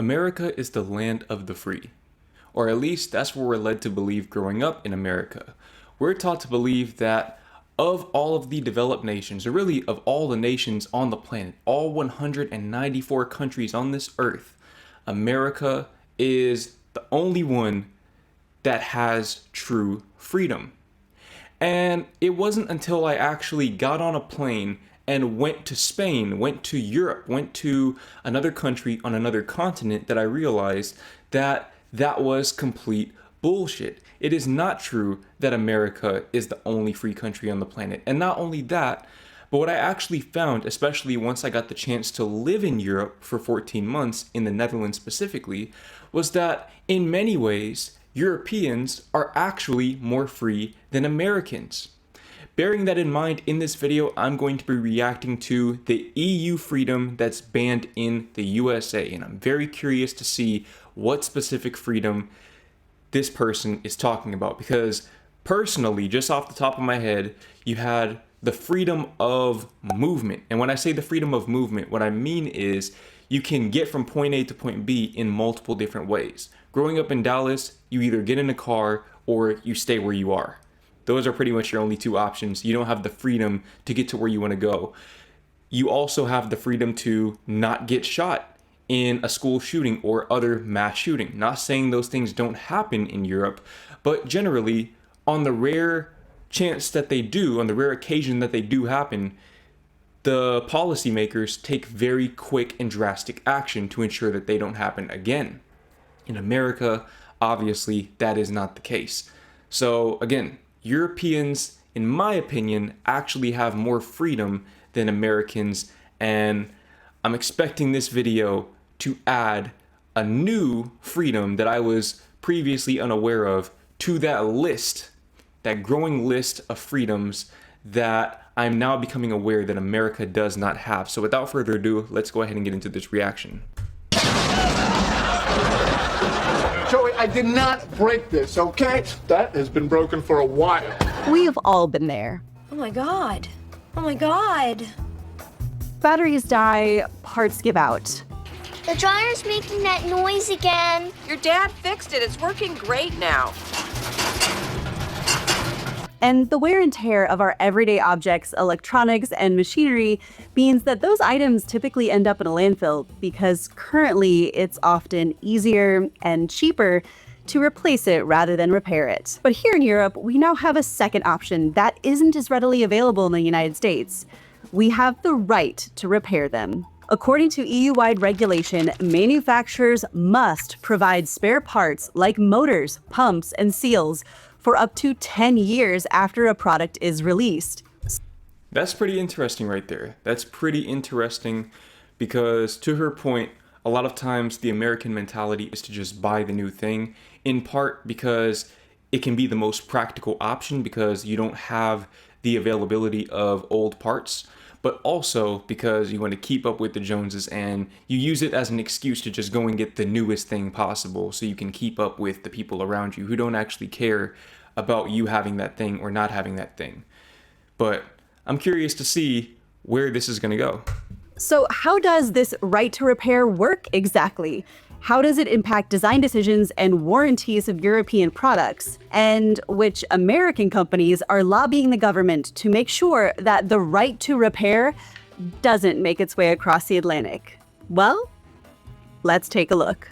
America is the land of the free. Or at least that's what we're led to believe growing up in America. We're taught to believe that of all of the developed nations, or really of all the nations on the planet, all 194 countries on this earth, America is the only one that has true freedom. And it wasn't until I actually got on a plane and went to Spain, went to Europe, went to another country on another continent that I realized that that was complete bullshit. It is not true that America is the only free country on the planet. And not only that, but what I actually found, especially once I got the chance to live in Europe for 14 months, in the Netherlands specifically, was that in many ways, Europeans are actually more free than Americans. Bearing that in mind, in this video, I'm going to be reacting to the EU freedom that's banned in the USA. And I'm very curious to see what specific freedom this person is talking about. Because personally, just off the top of my head, you had the freedom of movement. And when I say the freedom of movement, what I mean is you can get from point A to point B in multiple different ways. Growing up in Dallas, you either get in a car or you stay where you are. Those are pretty much your only two options. You don't have the freedom to get to where you want to go. You also have the freedom to not get shot in a school shooting or other mass shooting. Not saying those things don't happen in Europe, but generally, on the rare chance that they do, on the rare occasion that they do happen, the policymakers take very quick and drastic action to ensure that they don't happen again. In America, obviously, that is not the case. So again, Europeans, in my opinion, actually have more freedom than Americans, and I'm expecting this video to add a new freedom that I was previously unaware of to that list, that growing list of freedoms that I'm now becoming aware that America does not have. So without further ado, let's go ahead and get into this reaction. Joey, I did not break this, okay? That has been broken for a while. We have all been there. Oh my God. Oh my God. Batteries die, parts give out. The dryer's making that noise again. Your dad fixed it. It's working great now. And the wear and tear of our everyday objects, electronics, and machinery means that those items typically end up in a landfill because currently it's often easier and cheaper to replace it rather than repair it. But here in Europe, we now have a second option that isn't as readily available in the United States. We have the right to repair them. According to EU-wide regulation, manufacturers must provide spare parts like motors, pumps, and seals for up to 10 years after a product is released. That's pretty interesting right there. That's pretty interesting because, to her point, a lot of times the American mentality is to just buy the new thing, in part because it can be the most practical option because you don't have the availability of old parts, but also because you want to keep up with the Joneses and you use it as an excuse to just go and get the newest thing possible so you can keep up with the people around you who don't actually care about you having that thing or not having that thing. But I'm curious to see where this is going to go. So how does this right to repair work exactly? How does it impact design decisions and warranties of European products? And which American companies are lobbying the government to make sure that the right to repair doesn't make its way across the Atlantic? Well, let's take a look.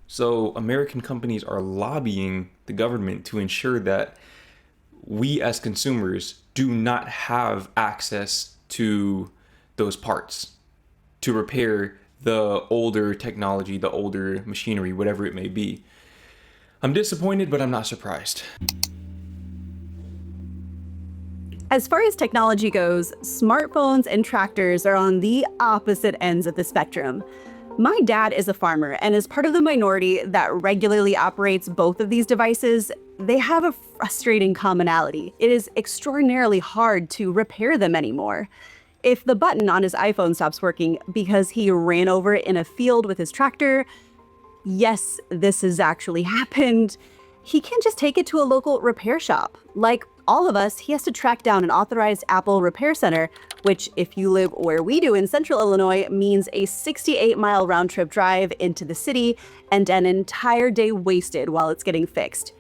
So American companies are lobbying the government to ensure that we as consumers do not have access to those parts to repair the older technology, the older machinery, whatever it may be. I'm disappointed, but I'm not surprised. As far as technology goes, smartphones and tractors are on the opposite ends of the spectrum. My dad is a farmer and is part of the minority that regularly operates both of these devices. They have a frustrating commonality. It is extraordinarily hard to repair them anymore. If the button on his iPhone stops working because he ran over it in a field with his tractor, yes, this has actually happened, he can just take it to a local repair shop, like all of us, he has to track down an authorized Apple repair center, which, if you live where we do in central Illinois, means a 68-mile round-trip drive into the city and an entire day wasted while it's getting fixed.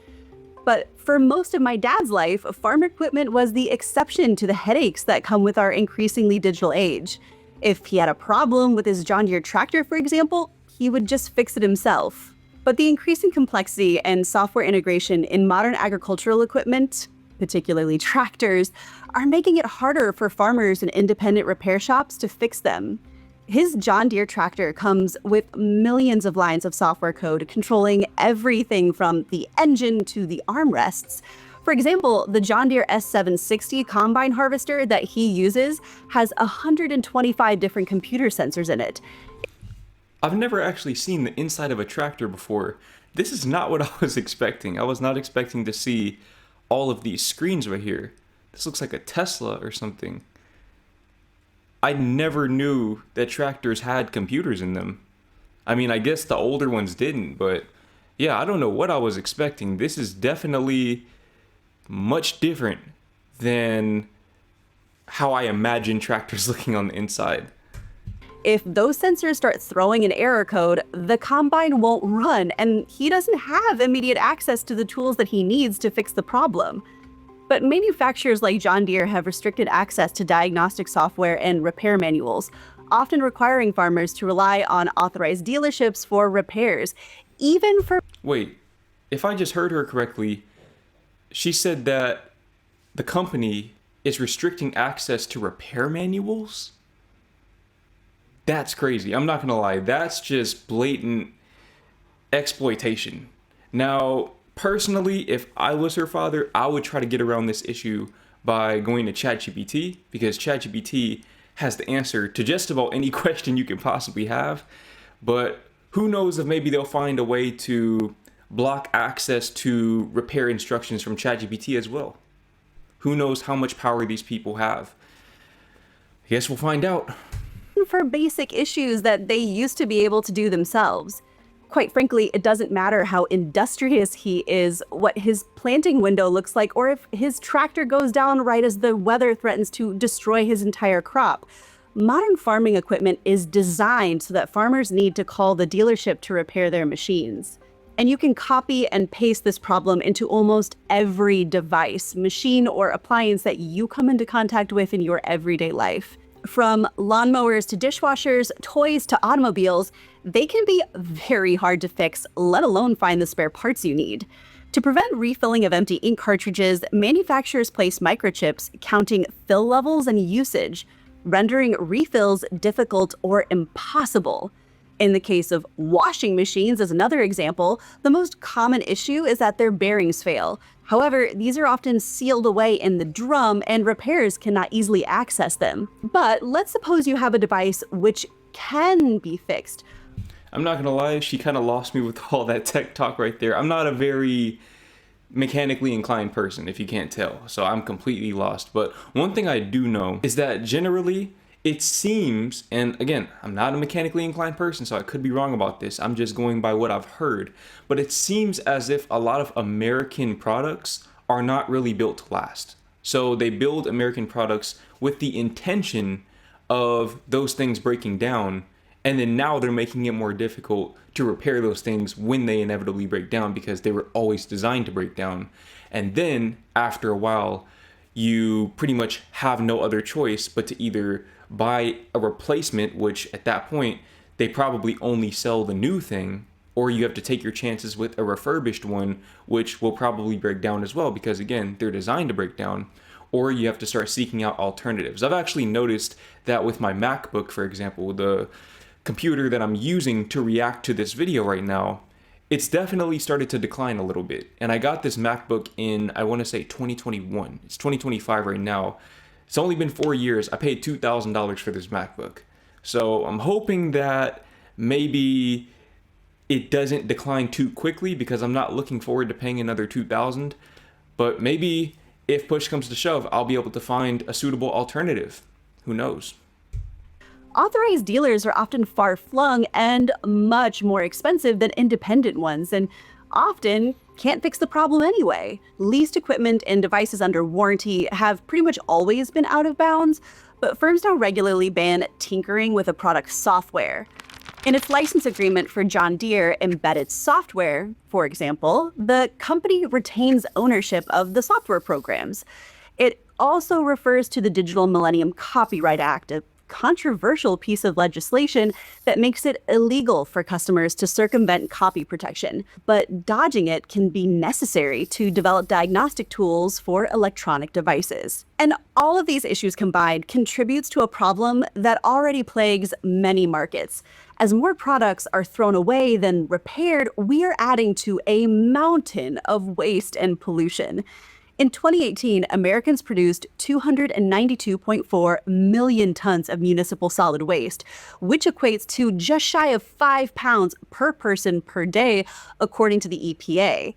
But for most of my dad's life, farm equipment was the exception to the headaches that come with our increasingly digital age. If he had a problem with his John Deere tractor, for example, he would just fix it himself. But the increasing complexity and software integration in modern agricultural equipment, particularly tractors, are making it harder for farmers and independent repair shops to fix them. His John Deere tractor comes with millions of lines of software code controlling everything from the engine to the armrests. For example, the John Deere S760 combine harvester that he uses has 125 different computer sensors in it. I've never actually seen the inside of a tractor before. This is not what I was expecting. I was not expecting to see all of these screens right here. This looks like a Tesla or something. I never knew that tractors had computers in them. I mean, I guess the older ones didn't, but yeah, I don't know what I was expecting. This is definitely much different than how I imagine tractors looking on the inside. If those sensors start throwing an error code, the combine won't run, and he doesn't have immediate access to the tools that he needs to fix the problem. But manufacturers like John Deere have restricted access to diagnostic software and repair manuals, often requiring farmers to rely on authorized dealerships for repairs, even for... Wait, if I just heard her correctly, she said that the company is restricting access to repair manuals? That's crazy. I'm not gonna lie. That's just blatant exploitation. Now, personally, if I was her father, I would try to get around this issue by going to ChatGPT, because ChatGPT has the answer to just about any question you can possibly have. But who knows if maybe they'll find a way to block access to repair instructions from ChatGPT as well. Who knows how much power these people have? I guess we'll find out. For basic issues that they used to be able to do themselves. Quite frankly, it doesn't matter how industrious he is, what his planting window looks like, or if his tractor goes down right as the weather threatens to destroy his entire crop. Modern farming equipment is designed so that farmers need to call the dealership to repair their machines. And you can copy and paste this problem into almost every device, machine, or appliance that you come into contact with in your everyday life. From lawnmowers to dishwashers, toys to automobiles, they can be very hard to fix, let alone find the spare parts you need. To prevent refilling of empty ink cartridges, manufacturers place microchips counting fill levels and usage, rendering refills difficult or impossible. In the case of washing machines, as another example, the most common issue is that their bearings fail. However, these are often sealed away in the drum and repairs cannot easily access them. But let's suppose you have a device which can be fixed. I'm not gonna lie, she kind of lost me with all that tech talk right there. I'm not a very mechanically inclined person, if you can't tell, so I'm completely lost. But one thing I do know is that generally, it seems, and again, I'm not a mechanically inclined person, so I could be wrong about this. I'm just going by what I've heard. But it seems as if a lot of American products are not really built to last. So they build American products with the intention of those things breaking down, and then now they're making it more difficult to repair those things when they inevitably break down because they were always designed to break down. And then after a while, you pretty much have no other choice but to either buy a replacement, which at that point they probably only sell the new thing, or you have to take your chances with a refurbished one, which will probably break down as well because again, they're designed to break down, or you have to start seeking out alternatives. I've actually noticed that with my MacBook, for example, the computer that I'm using to react to this video right now, it's definitely started to decline a little bit. And I got this MacBook in, I want to say 2021. It's 2025 right now. It's only been 4 years. I paid $2,000 for this MacBook. So I'm hoping that maybe it doesn't decline too quickly because I'm not looking forward to paying another $2,000. But maybe if push comes to shove, I'll be able to find a suitable alternative. Who knows? Authorized dealers are often far-flung and much more expensive than independent ones, and often can't fix the problem anyway. Leased equipment and devices under warranty have pretty much always been out of bounds, but firms now regularly ban tinkering with a product's software. In its license agreement for John Deere embedded software, for example, the company retains ownership of the software programs. It also refers to the Digital Millennium Copyright Act, a controversial piece of legislation that makes it illegal for customers to circumvent copy protection. But dodging it can be necessary to develop diagnostic tools for electronic devices. And all of these issues combined contributes to a problem that already plagues many markets. As more products are thrown away than repaired, we are adding to a mountain of waste and pollution. In 2018, Americans produced 292.4 million tons of municipal solid waste, which equates to just shy of 5 pounds per person per day, according to the EPA.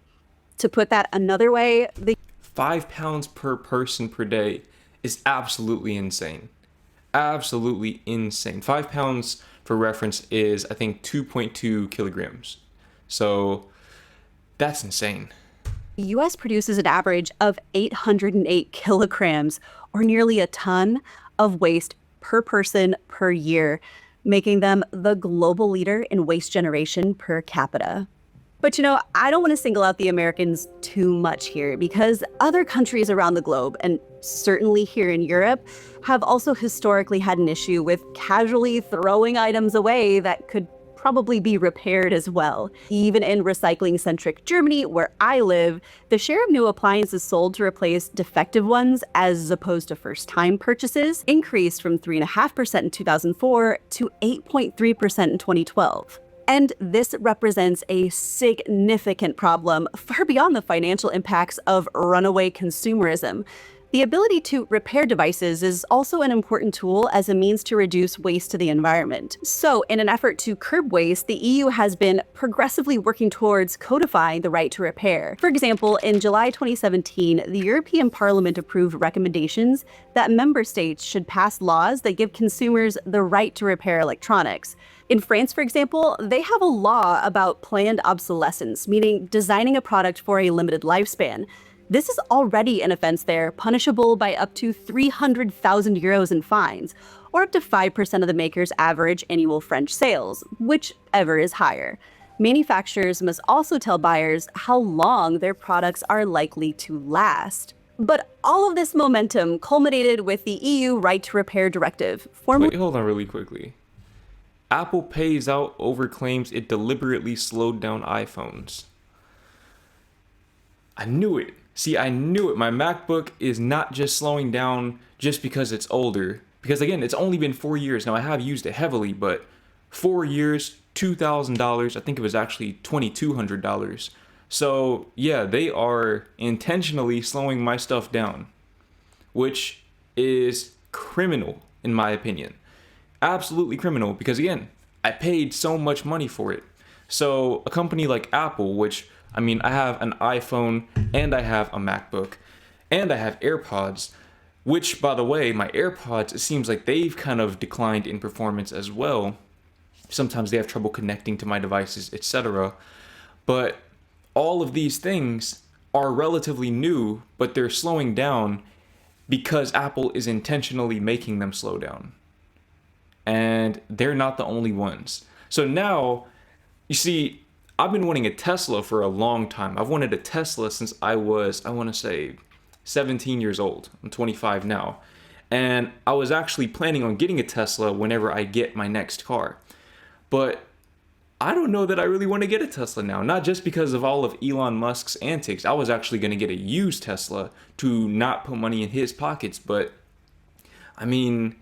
To put that another way, the 5 pounds per person per day is absolutely insane. Absolutely insane. 5 pounds, for reference, is, I think, 2.2 kilograms. So that's insane. The U.S. produces an average of 808 kilograms, or nearly a ton, of waste per person per year, making them the global leader in waste generation per capita. But I don't want to single out the Americans too much here, because other countries around the globe, and certainly here in Europe, have also historically had an issue with casually throwing items away that could probably be repaired as well. Even in recycling-centric Germany, where I live, the share of new appliances sold to replace defective ones as opposed to first-time purchases increased from 3.5% in 2004 to 8.3% in 2012. And this represents a significant problem far beyond the financial impacts of runaway consumerism. The ability to repair devices is also an important tool as a means to reduce waste to the environment. So, in an effort to curb waste, the EU has been progressively working towards codifying the right to repair. For example, in July 2017, the European Parliament approved recommendations that member states should pass laws that give consumers the right to repair electronics. In France, for example, they have a law about planned obsolescence, meaning designing a product for a limited lifespan. This is already an offense there, punishable by up to 300,000 euros in fines, or up to 5% of the maker's average annual French sales, whichever is higher. Manufacturers must also tell buyers how long their products are likely to last. But all of this momentum culminated with the EU Right to Repair Directive. Wait, hold on really quickly. Apple pays out over claims it deliberately slowed down iPhones. I knew it. See, I knew it. My MacBook is not just slowing down just because it's older. Because again, it's only been 4 years. Now, I have used it heavily, but 4 years, $2,000. I think it was actually $2,200. So yeah, they are intentionally slowing my stuff down, which is criminal in my opinion. Absolutely criminal, because again, I paid so much money for it. So a company like Apple, which, I mean, I have an iPhone and I have a MacBook and I have AirPods, which, by the way, my AirPods, it seems like they've kind of declined in performance as well. Sometimes they have trouble connecting to my devices, etc. But all of these things are relatively new, but they're slowing down because Apple is intentionally making them slow down. And they're not the only ones. So now, you see, I've been wanting a Tesla for a long time. I've wanted a Tesla since I was, I want to say, 17 years old. I'm 25 now. And I was actually planning on getting a Tesla whenever I get my next car. But I don't know that I really want to get a Tesla now. Not just because of all of Elon Musk's antics. I was actually going to get a used Tesla to not put money in his pockets. But, I mean,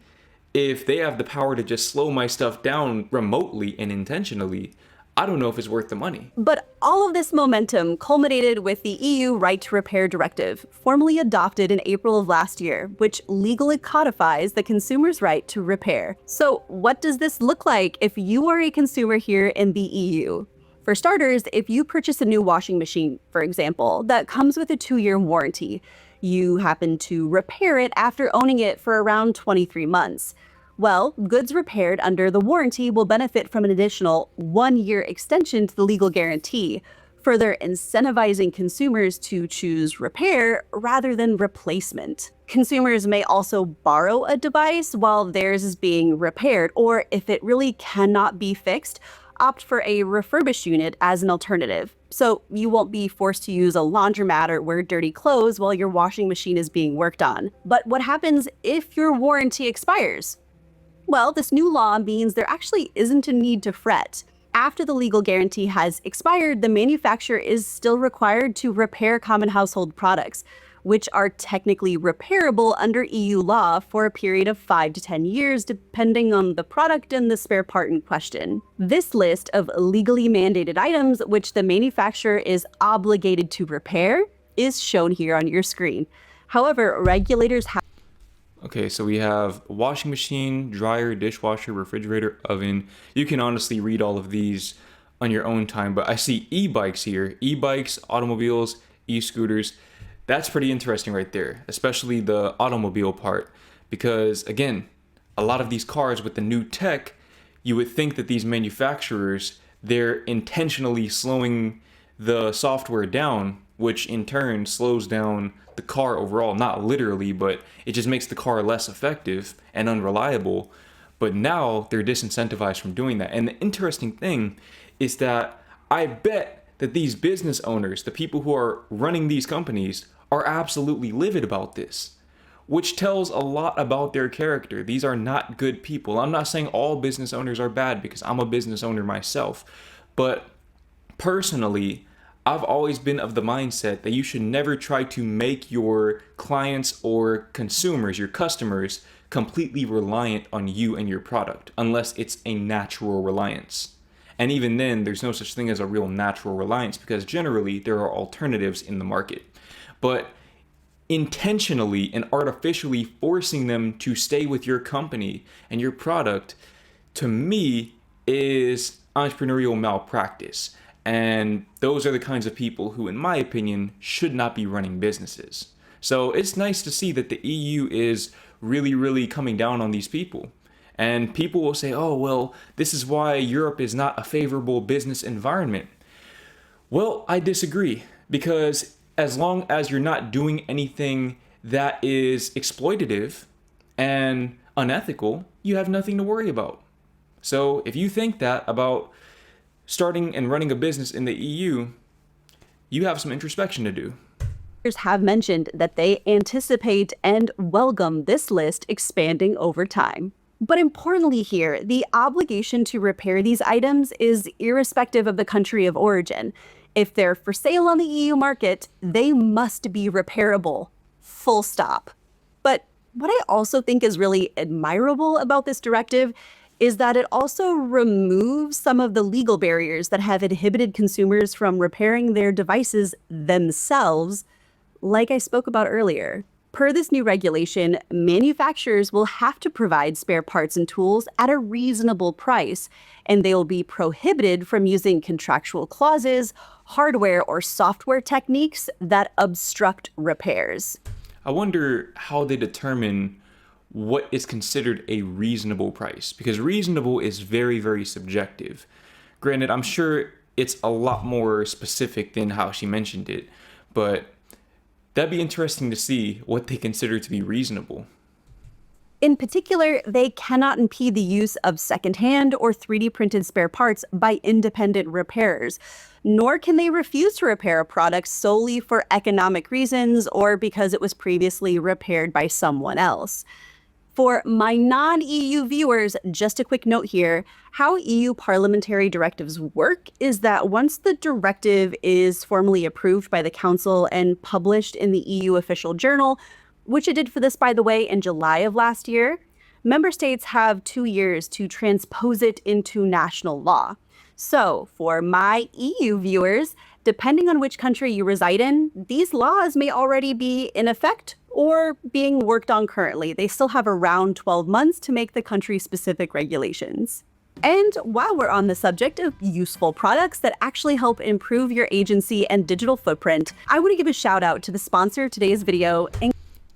if they have the power to just slow my stuff down remotely and intentionally, I don't know if it's worth the money. But all of this momentum culminated with the EU Right to Repair Directive, formally adopted in April of last year, which legally codifies the consumer's right to repair. So what does this look like if you are a consumer here in the EU? For starters, if you purchase a new washing machine, for example, that comes with a 2-year warranty, you happen to repair it after owning it for around 23 months. Well, goods repaired under the warranty will benefit from an additional 1-year extension to the legal guarantee. further incentivizing consumers to choose repair rather than replacement. Consumers may also borrow a device while theirs is being repaired, or if it really cannot be fixed, opt for a refurbished unit as an alternative. So you won't be forced to use a laundromat or wear dirty clothes while your washing machine is being worked on. But what happens if your warranty expires? Well, this new law means there actually isn't a need to fret. After the legal guarantee has expired, the manufacturer is still required to repair common household products, which are technically repairable under EU law for a period of 5 to 10 years, depending on the product and the spare part in question. This list of legally mandated items which the manufacturer is obligated to repair is shown here on your screen. However, regulators have Okay, so we have washing machine, dryer, dishwasher, refrigerator, oven. You can honestly read all of these on your own time, but I see e-bikes here. E-bikes, automobiles, e-scooters. That's pretty interesting right there, especially the automobile part, because again, a lot of these cars with the new tech, you would think that these manufacturers, they're intentionally slowing the software down, which in turn slows down the car overall, not literally, but it just makes the car less effective and unreliable. But now they're disincentivized from doing that. And the interesting thing is that I bet that these business owners, the people who are running these companies, are absolutely livid about this, which tells a lot about their character. These are not good people. I'm not saying all business owners are bad because I'm a business owner myself, but personally, I've always been of the mindset that you should never try to make your clients or consumers, your customers, completely reliant on you and your product, unless it's a natural reliance. And even then, there's no such thing as a real natural reliance because generally there are alternatives in the market. But intentionally and artificially forcing them to stay with your company and your product, to me, is entrepreneurial malpractice. And those are the kinds of people who, in my opinion, should not be running businesses. So it's nice to see that the EU is really coming down on these people. And people will say, oh, well, this is why Europe is not a favorable business environment. Well, I disagree, because as long as you're not doing anything that is exploitative and unethical, you have nothing to worry about. So if you think that about starting and running a business in the EU, you have some introspection to do. have mentioned that they anticipate and welcome this list expanding over time. But importantly here, the obligation to repair these items is irrespective of the country of origin. If they're for sale on the EU market, they must be repairable. Full stop. But what I also think is really admirable about this directive is that it also removes some of the legal barriers that have inhibited consumers from repairing their devices themselves, like I spoke about earlier. Per this new regulation, manufacturers will have to provide spare parts and tools at a reasonable price, and they will be prohibited from using contractual clauses, hardware or software techniques that obstruct repairs. I wonder how they determine what is considered a reasonable price, because reasonable is very subjective. Granted, I'm sure it's a lot more specific than how she mentioned it, but that'd be interesting to see what they consider to be reasonable. In particular, they cannot impede the use of secondhand or 3D printed spare parts by independent repairers, nor can they refuse to repair a product solely for economic reasons or because it was previously repaired by someone else. For my non-EU viewers, just a quick note here, how EU parliamentary directives work is that once the directive is formally approved by the Council and published in the EU official journal, which it did for this, by the way, in July of last year, member states have 2 years to transpose it into national law. So for my EU viewers, depending on which country you reside in, these laws may already be in effect or being worked on currently. They still have around 12 months to make the country-specific regulations. And while we're on the subject of useful products that actually help improve your agency and digital footprint, I want to give a shout out to the sponsor of today's video.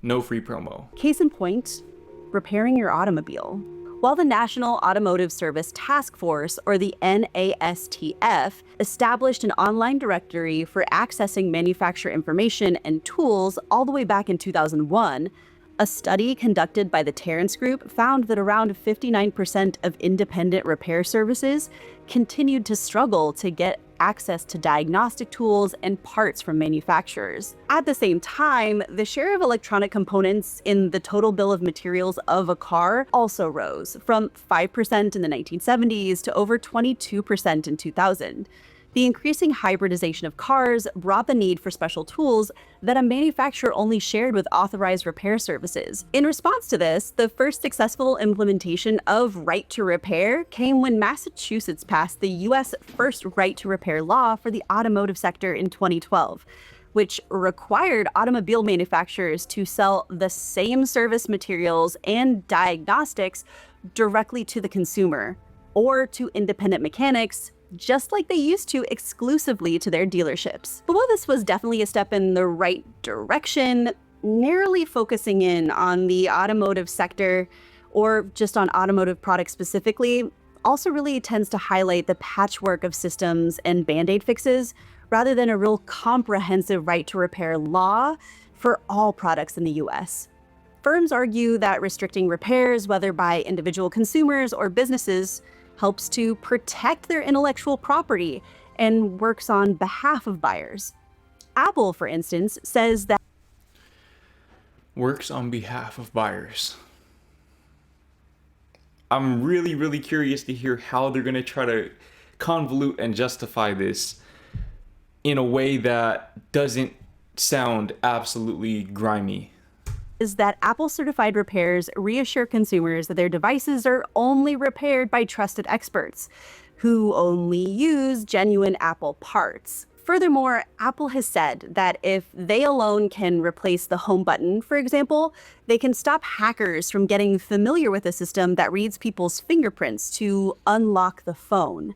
No free promo. Case in point, repairing your automobile. While the National Automotive Service Task Force, or the NASTF, established an online directory for accessing manufacturer information and tools all the way back in 2001, a study conducted by the Terrence Group found that around 59% of independent repair services continued to struggle to get access to diagnostic tools and parts from manufacturers. At the same time, the share of electronic components in the total bill of materials of a car also rose, from 5% in the 1970s to over 22% in 2000. The increasing hybridization of cars brought the need for special tools that a manufacturer only shared with authorized repair services. In response to this, the first successful implementation of right to repair came when Massachusetts passed the U.S. first right to repair law for the automotive sector in 2012, which required automobile manufacturers to sell the same service materials and diagnostics directly to the consumer or to independent mechanics, just like they used to exclusively to their dealerships. But while this was definitely a step in the right direction, narrowly focusing in on the automotive sector, or just on automotive products specifically, also really tends to highlight the patchwork of systems and band-aid fixes, rather than a real comprehensive right to repair law for all products in the US. Firms argue that restricting repairs, whether by individual consumers or businesses, helps to protect their intellectual property and works on behalf of buyers. Apple, for instance, says that Works on behalf of buyers. I'm really curious to hear how they're going to try to convolute and justify this in a way that doesn't sound absolutely grimy. is that Apple certified repairs reassure consumers that their devices are only repaired by trusted experts who only use genuine Apple parts. Furthermore, Apple has said that if they alone can replace the home button, for example, they can stop hackers from getting familiar with a system that reads people's fingerprints to unlock the phone.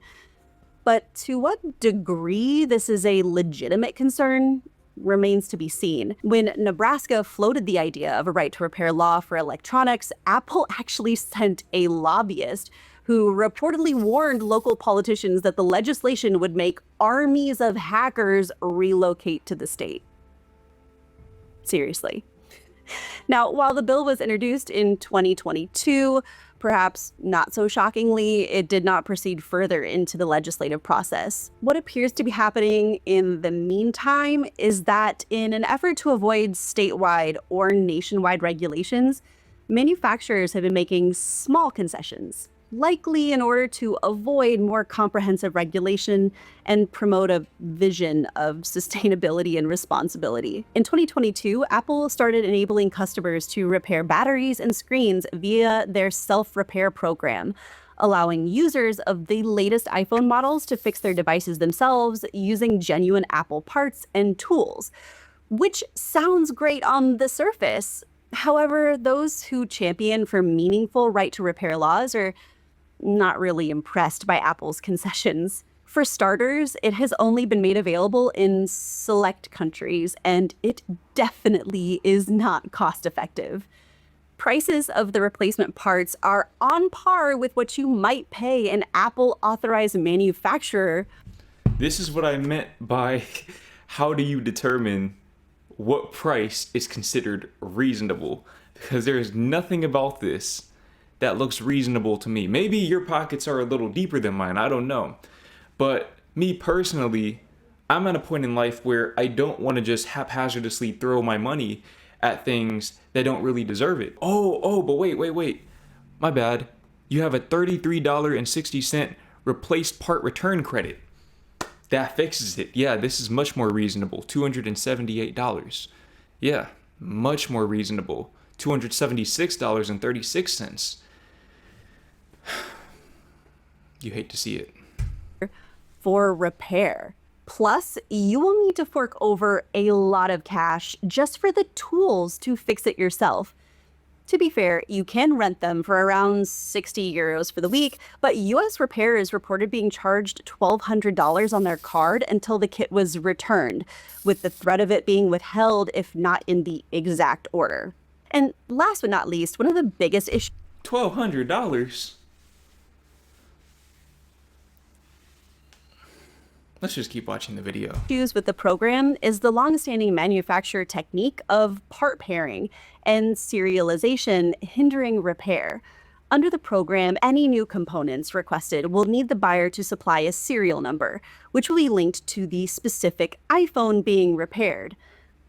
But to what degree this is a legitimate concern remains to be seen. When Nebraska floated the idea of a right to repair law for electronics, Apple actually sent a lobbyist who reportedly warned local politicians that the legislation would make armies of hackers relocate to the state. Seriously. Now, while the bill was introduced in 2022, perhaps not so shockingly, it did not proceed further into the legislative process. What appears to be happening in the meantime is that in an effort to avoid statewide or nationwide regulations, manufacturers have been making small concessions, likely in order to avoid more comprehensive regulation and promote a vision of sustainability and responsibility. In 2022, Apple started enabling customers to repair batteries and screens via their self-repair program, allowing users of the latest iPhone models to fix their devices themselves using genuine Apple parts and tools, which sounds great on the surface. However, those who champion for meaningful right to repair laws are not really impressed by Apple's concessions. For starters, it has only been made available in select countries, and it definitely is not cost-effective. Prices of the replacement parts are on par with what you might pay an Apple-authorized manufacturer. This is what I meant by how do you determine what price is considered reasonable? Because there is nothing about this that looks reasonable to me. Maybe your pockets are a little deeper than mine, I don't know. But me personally, I'm at a point in life where I don't want to just haphazardly throw my money at things that don't really deserve it. But wait. My bad. You have a $33.60 replaced part return credit. That fixes it. Yeah, this is much more reasonable. $278. Yeah, much more reasonable. $276.36. You hate to see it. For repair. Plus, you will need to fork over a lot of cash just for the tools to fix it yourself. To be fair, you can rent them for around 60 euros for the week, but US Repair reported being charged $1,200 on their card until the kit was returned, with the threat of it being withheld if not in the exact order. And last but not least, one of the biggest issues $1,200? Let's just keep watching the video. Issues with the program is the long-standing manufacturer technique of part pairing and serialization hindering repair. Under the program, any new components requested will need the buyer to supply a serial number, which will be linked to the specific iPhone being repaired,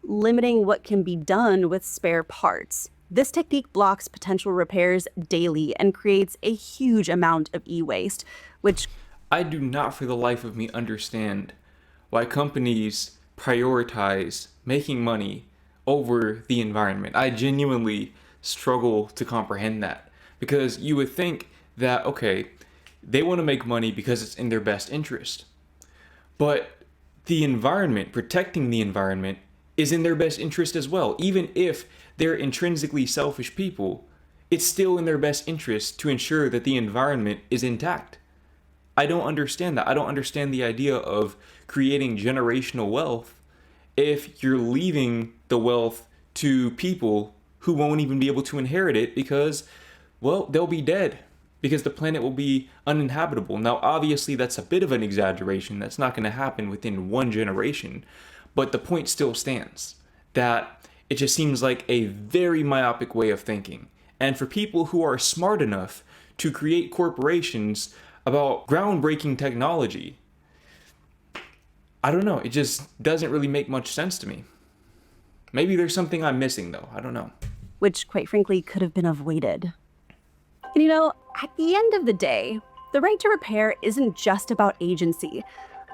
limiting what can be done with spare parts. This technique blocks potential repairs daily and creates a huge amount of e-waste, which I do not for the life of me understand why companies prioritize making money over the environment. I genuinely struggle to comprehend that, because you would think that, okay, they want to make money because it's in their best interest. But the environment, protecting the environment, is in their best interest as well. Even if they're intrinsically selfish people, it's still in their best interest to ensure that the environment is intact. I don't understand that. I don't understand the idea of creating generational wealth if you're leaving the wealth to people who won't even be able to inherit it because, well, they'll be dead because the planet will be uninhabitable. Now, obviously, that's a bit of an exaggeration. That's not going to happen within one generation. But the point still stands that it just seems like a very myopic way of thinking. And for people who are smart enough to create corporations about groundbreaking technology, I don't know. It just doesn't really make much sense to me. Maybe there's something I'm missing, though. I don't know. which quite frankly could have been avoided. And at the end of the day, the right to repair isn't just about agency,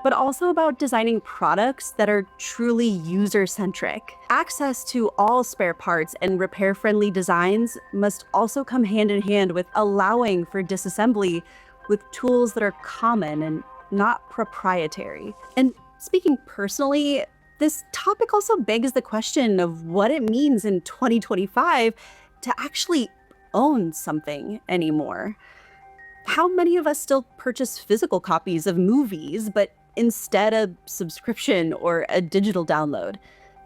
but also about designing products that are truly user-centric. Access to all spare parts and repair-friendly designs must also come hand in hand with allowing for disassembly with tools that are common and not proprietary. And speaking personally, this topic also begs the question of what it means in 2025 to actually own something anymore. How many of us still purchase physical copies of movies, but instead a subscription or a digital download?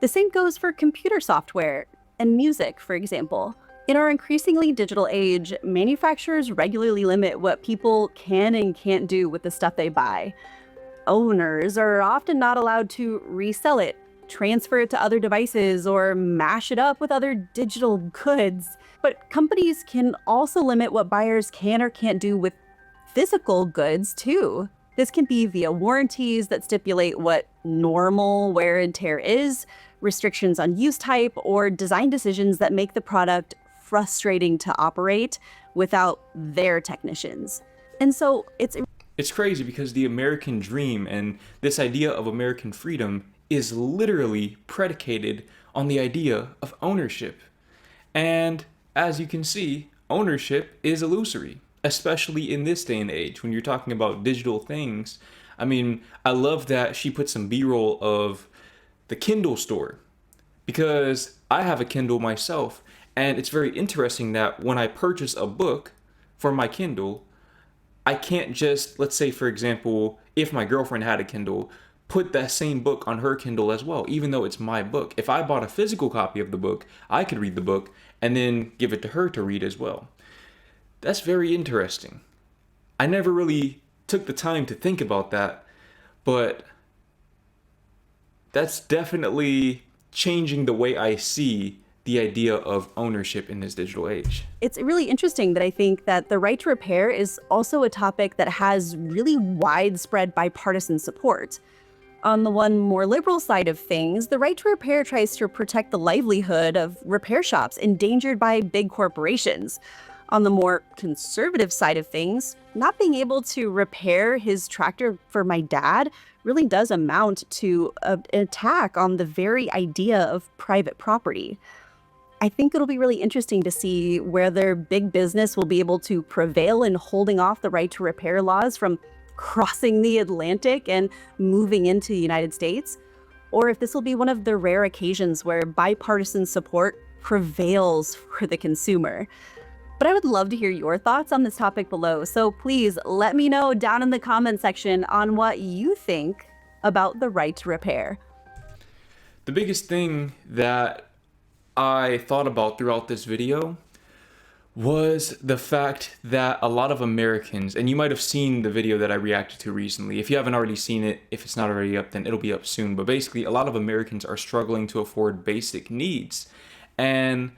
The same goes for computer software and music, for example. In our increasingly digital age, manufacturers regularly limit what people can and can't do with the stuff they buy. Owners are often not allowed to resell it, transfer it to other devices, or mash it up with other digital goods. But companies can also limit what buyers can or can't do with physical goods, too. This can be via warranties that stipulate what normal wear and tear is, restrictions on use type, or design decisions that make the product frustrating to operate without their technicians. And so It's crazy because the American dream and this idea of American freedom is literally predicated on the idea of ownership. And as you can see, ownership is illusory, especially in this day and age when you're talking about digital things. I mean, I love that she put some B-roll of the Kindle store because I have a Kindle myself, and it's very interesting that when I purchase a book for my Kindle, I can't just, let's say, for example, if my girlfriend had a Kindle, put that same book on her Kindle as well, even though it's my book. If I bought a physical copy of the book, I could read the book and then give it to her to read as well. That's very interesting. I never really took the time to think about that, but that's definitely changing the way I see the idea of ownership in this digital age. It's really interesting that I think that the right to repair is also a topic that has really widespread bipartisan support. On the one more liberal side of things, the right to repair tries to protect the livelihood of repair shops endangered by big corporations. On the more conservative side of things, not being able to repair his tractor for my dad really does amount to an attack on the very idea of private property. I think it'll be really interesting to see whether big business will be able to prevail in holding off the right to repair laws from crossing the Atlantic and moving into the United States, or if this will be one of the rare occasions where bipartisan support prevails for the consumer. But I would love to hear your thoughts on this topic below, so please let me know down in the comment section on what you think about the right to repair. The biggest thing that I thought about throughout this video was the fact that a lot of Americans, and you might have seen the video that I reacted to recently. If you haven't already seen it, if it's not already up, then it'll be up soon. But basically, a lot of Americans are struggling to afford basic needs. And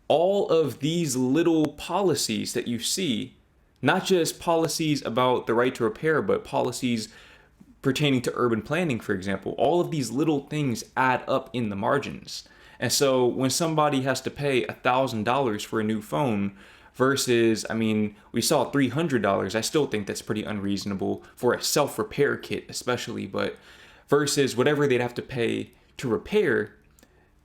all of these little policies that you see, not just policies about the right to repair, but policies pertaining to urban planning, for example, all of these little things add up in the margins. And so when somebody has to pay $1,000 for a new phone versus, I mean, we saw $300, I still think that's pretty unreasonable for a self-repair kit especially, but versus whatever they'd have to pay to repair,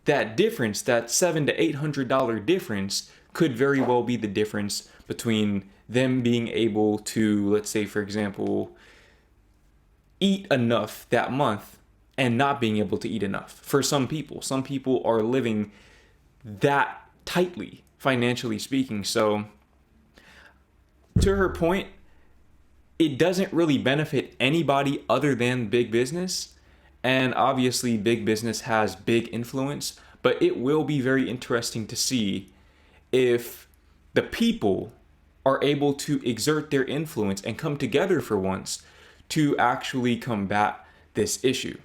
that difference, that $700 to $800 difference could very well be the difference between them being able to, let's say, for example, eat enough that month and not being able to eat enough. For some people are living that tightly, financially speaking. So to her point, it doesn't really benefit anybody other than big business. And obviously big business has big influence, but it will be very interesting to see if the people are able to exert their influence and come together for once to actually combat this issue.